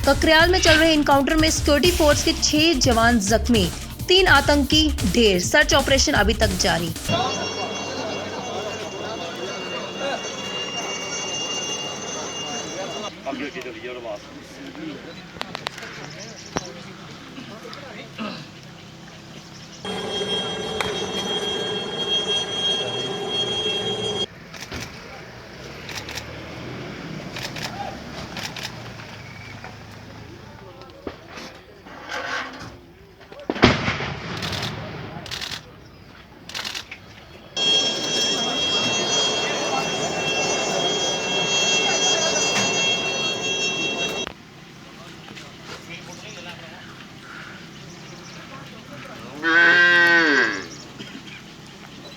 ककराल में चल रहे इनकाउंटर में सिक्योरिटी फोर्स के 6 जवान जख्मी, 3 आतंकी ढेर। सर्च ऑपरेशन अभी तक जारी।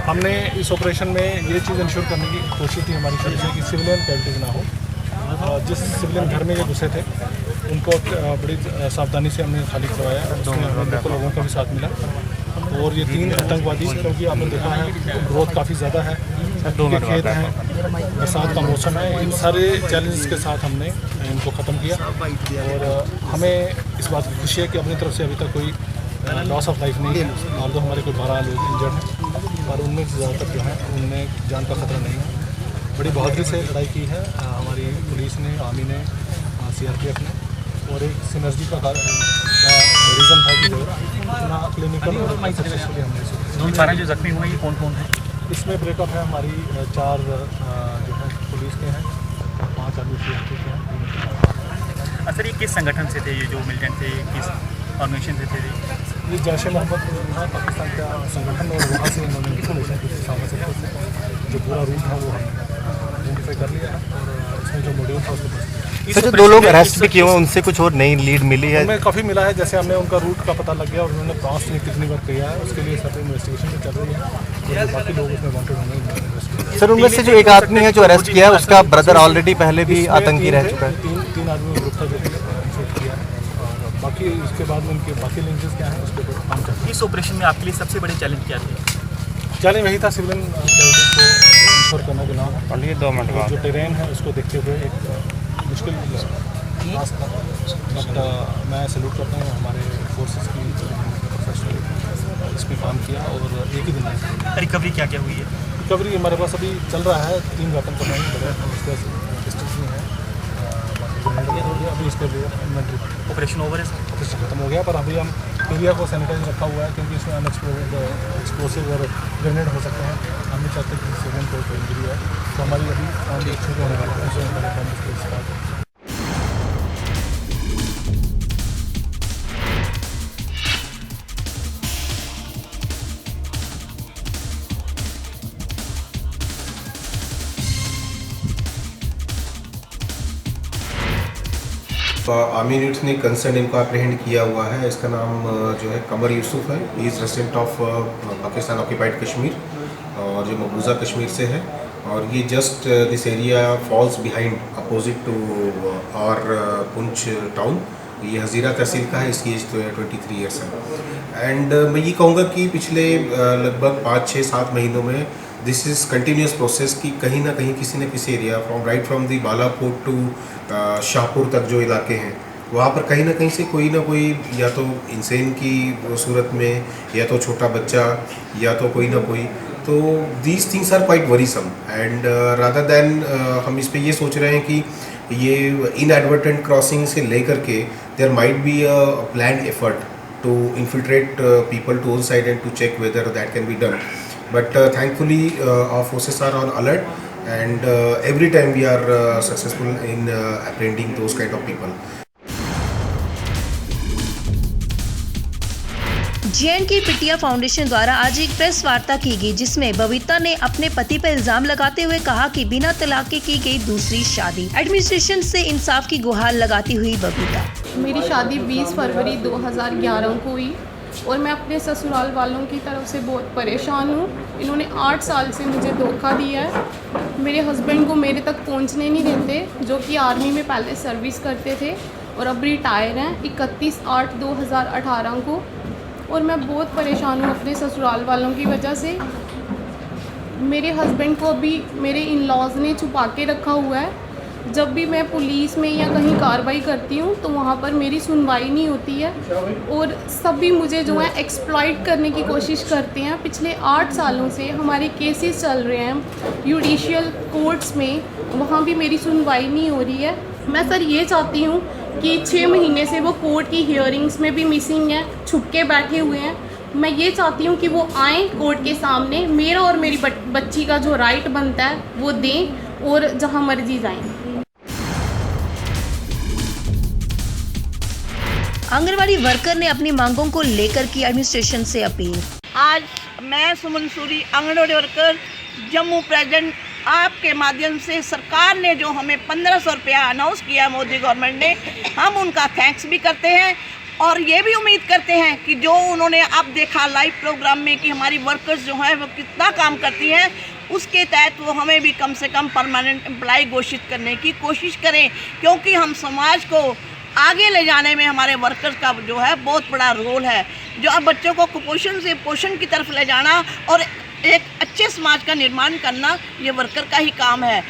हमने इस ऑपरेशन में ये चीज़ इंश्योर करने की कोशिश की हमारी शुरू से कि सिविलियन कैजुअल्टीज ना हो। जिस सिविलियन घर में ये घुसे थे उनको बड़ी सावधानी से हमने खाली करवाया। उसमें हमें लोकल लोगों का भी साथ मिला। और ये 3 आतंकवादी, क्योंकि आपने देखा है ग्रोथ काफ़ी ज़्यादा है, खेत हैं, बरसात का मौसम है, इन सारे चैलेंजेस के साथ हमने इनको ख़त्म किया। और हमें इस बात की खुशी है कि अपनी तरफ से अभी तक कोई लॉस ऑफ लाइफ नहीं है। माल दो हमारे कोई 12 लोग इंजर्ड हैं और उनमें से ज़्यादातर जो है उनमें जान का खतरा नहीं है। बड़ी बहादुरी से लड़ाई की है हमारी पुलिस ने, आर्मी ने, CRPF ने। और एक सिनर्जी का रीज़न था कि जो इतना क्लिनिकल और सक्सेसफुली हमने 12 जो जख्मी हुए ये कौन कौन है? इसमें ब्रेकअप है हमारी 4 जो है पुलिस के हैं, 5 आदमी CRPF के हैं। सर ये किस संगठन से थे, ये जो मिलिटेंट थे, किस ऑर्गेनाइजेशन से थे? ये जैश-ए-मोहम्मद था, पाकिस्तान का संगठन, और वहाँ से उन्होंने इंफॉर्मेशन की सामने जो पूरा रूट है वो हमने आइडेंटिफाई कर लिया है। और इसमें जो मॉड्यूल था उसके पास सर जो 2 लोग अरेस्ट भी किए हुए उनसे कुछ और नई लीड मिली है? हमें काफ़ी मिला है। जैसे हमने उनका रूट का पता लग गया और उन्होंने पास में कितनी बार किया है, उसके लिए सब इन्वेस्टिगेशन भी चल रही है। और बाकी लोग उसमें वांटेड होंगे। सर उनमें से जो एक आदमी है जो अरेस्ट किया है उसका ब्रदर ऑलरेडी पहले भी आतंकी रह चुका है। 3 आदमी का ग्रुप था जो शूट किया है। और बाकी उसके बाद में उनके बाकी लिंकेज क्या हैं उसके ऊपर काम चल रहा है। इस ऑपरेशन में आपके लिए सबसे बड़े चैलेंज क्या थे? चैलेंज वही था सिविलियन कैजुअल्टीज को इंश्योर करना के नाम है। 2 मिनट बाद जो टेरेन है उसको देखते हुए एक मुश्किल टास्क था। बट मैं सैल्यूट करता हूँ हमारे फोर्सेस की प्रोफेशनल इसमें काम किया। और एक ही दिन में रिकवरी क्या क्या हुई है? रिकवरी हमारे पास अभी चल रहा है। 3 वेपन तो नहीं बड़े उसके डिस्टेंस में है। अभी इसके लिए इन्वेंट्री ऑपरेशन ओवर है सर? ऑपरेशन खत्म हो गया, पर अभी हम एरिया को सैनिटाइज रखा हुआ है क्योंकि इसमें एक्सप्लोसिव और ग्रेनेड हो सकते हैं। हम नहीं चाहते कि सिविलियन को कोई इंजरी है, तो हमारी अभी काम भी अच्छे से होने वाला है। आर्मी यूनिट्स ने कंसर्न इनको अप्रीहेंड किया हुआ है। इसका नाम जो है कमर यूसुफ है। He is resident of Pakistan occupied Kashmir और जो मकबूजा कश्मीर से है। और ये just this area falls behind opposite to और पुंछ टाउन। ये हज़ीरा तहसील का है। इसकी एज तो 23 ईयर्स है। एंड मैं ये कहूँगा कि पिछले लगभग 5, 6, 7 महीनों में दिस इज़ कंटिन्यूस प्रोसेस कि कहीं ना कहीं किसी न किसी area from the Balakot to Shahpur तक जो इलाके हैं वहाँ पर कहीं ना कहीं से कोई ना कोई या तो इंसान की सूरत में, या तो छोटा बच्चा, या तो कोई ना कोई, तो these things are quite worrisome. And rather than हम इस पे ये सोच रहे हैं कि ये इनएडवर्टेंट क्रॉसिंग से लेकर के there might be a planned effort to infiltrate people to all side and to check whether that can be done. But thankfully our forces are on alert and every time we are successful in apprehending those kind of people. JNK पिटिया foundation द्वारा आज एक press वार्ता की गई जिसमें बबीता ने अपने पति पर इल्जाम लगाते हुए कहा कि बिना तलाक के की गई दूसरी शादी। एडमिनिस्ट्रेशन से इंसाफ की गुहार लगाती हुई बबीता। मेरी शादी 20 फरवरी 2011 को हुई और मैं अपने ससुराल वालों की तरफ से बहुत परेशान हूँ। इन्होंने 8 साल से मुझे धोखा दिया है। मेरे हस्बैंड को मेरे तक पहुँचने नहीं देते, जो कि आर्मी में पहले सर्विस करते थे और अब रिटायर हैं 31/8/2018 को। और मैं बहुत परेशान हूँ अपने ससुराल वालों की वजह से। मेरे हस्बैंड को अभी मेरे इन लॉज ने छुपा के रखा हुआ है जब भी मैं पुलिस में या कहीं कार्रवाई करती हूँ तो वहाँ पर मेरी सुनवाई नहीं होती है और सभी मुझे जो है एक्सप्लॉइट करने की कोशिश करते हैं। पिछले 8 सालों से हमारे केसेस चल रहे हैं जुडिशियल कोर्ट्स में, वहाँ भी मेरी सुनवाई नहीं हो रही है। मैं सर ये चाहती हूँ कि 6 महीने से वो कोर्ट की हियरिंग्स में भी मिसिंग हैं, छुप के बैठे हुए हैं। मैं ये चाहती हूँ कि वो आएँ कोर्ट के सामने, मेरा और मेरी बच्ची का जो राइट बनता है वो दें और जहाँ मर्जी जाएं। आंगनवाड़ी वर्कर ने अपनी मांगों को लेकर की एडमिनिस्ट्रेशन से अपील। आज मैं सुमन सूरी आंगनवाड़ी वर्कर जम्मू प्रेजेंट, आपके माध्यम से सरकार ने जो हमें 1500 रुपया अनाउंस किया मोदी गवर्नमेंट ने, हम उनका थैंक्स भी करते हैं और ये भी उम्मीद करते हैं कि जो उन्होंने अब देखा लाइव प्रोग्राम में कि हमारी वर्कर्स जो हैं वो कितना काम करती हैं, उसके तहत वो हमें भी कम से कम परमानेंट एम्प्लॉय घोषित करने की कोशिश करें, क्योंकि हम समाज को आगे ले जाने में हमारे वर्कर्स का जो है बहुत बड़ा रोल है। जो अब बच्चों को कुपोषण से पोषण की तरफ ले जाना और एक अच्छे समाज का निर्माण करना, ये वर्कर का ही काम है।